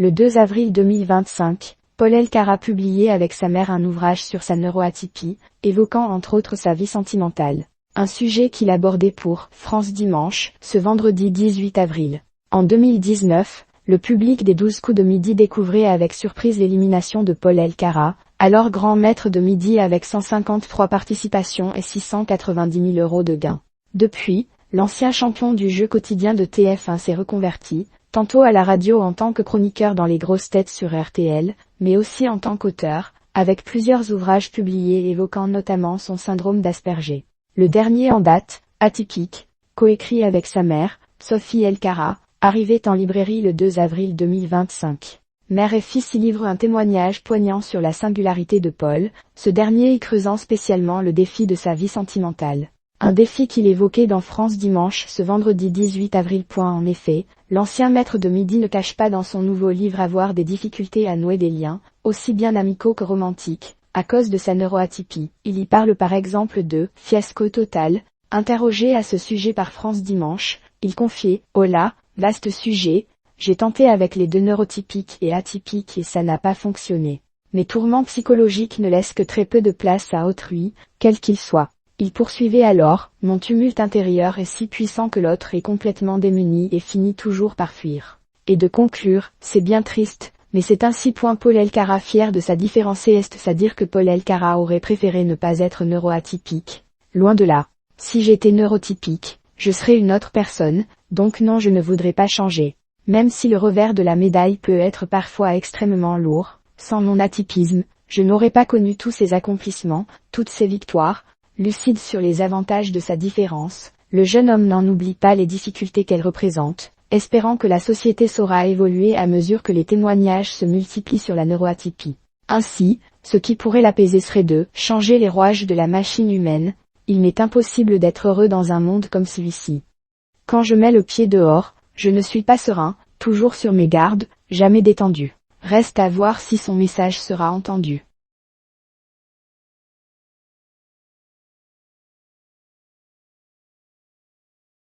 Le 2 avril 2025, Paul Elkarat publiait avec sa mère un ouvrage sur sa neuroatypie, évoquant entre autres sa vie sentimentale. Un sujet qu'il abordait pour France Dimanche, ce vendredi 18 avril. En 2019, le public des 12 coups de midi découvrait avec surprise l'élimination de Paul Elkarat, alors grand maître de midi avec 153 participations et 690 000 € de gains. Depuis, l'ancien champion du jeu quotidien de TF1 s'est reconverti, tantôt à la radio en tant que chroniqueur dans les grosses têtes sur RTL, mais aussi en tant qu'auteur, avec plusieurs ouvrages publiés évoquant notamment son syndrome d'Asperger. Le dernier en date, Atypique, coécrit avec sa mère, Sophie Elkarat, arrivait en librairie le 2 avril 2025. Mère et fils y livrent un témoignage poignant sur la singularité de Paul, ce dernier y creusant spécialement le défi de sa vie sentimentale. Un défi qu'il évoquait dans France Dimanche ce vendredi 18 avril. En effet, l'ancien maître de midi ne cache pas dans son nouveau livre avoir des difficultés à nouer des liens, aussi bien amicaux que romantiques, à cause de sa neuroatypie. Il y parle par exemple de « fiasco total ». Interrogé à ce sujet par France Dimanche, il confiait « Oh là, vaste sujet, j'ai tenté avec les deux neurotypiques et atypiques et ça n'a pas fonctionné. Mes tourments psychologiques ne laissent que très peu de place à autrui, quel qu'il soit. » Il poursuivait alors, « Mon tumulte intérieur est si puissant que l'autre est complètement démuni et finit toujours par fuir. » Et de conclure, « C'est bien triste, mais c'est ainsi. » Paul Elkarat fier de sa différence est-ce à dire que Paul Elkarat aurait préféré ne pas être neuroatypique? Loin de là. Si j'étais neurotypique, je serais une autre personne, donc non, je ne voudrais pas changer. Même si le revers de la médaille peut être parfois extrêmement lourd, sans mon atypisme, je n'aurais pas connu tous ces accomplissements, toutes ces victoires. Lucide sur les avantages de sa différence, le jeune homme n'en oublie pas les difficultés qu'elle représente, espérant que la société saura évoluer à mesure que les témoignages se multiplient sur la neuroatypie. Ainsi, ce qui pourrait l'apaiser serait de changer les rouages de la machine humaine. Il m'est impossible d'être heureux dans un monde comme celui-ci. Quand je mets le pied dehors, je ne suis pas serein, toujours sur mes gardes, jamais détendu. Reste à voir si son message sera entendu.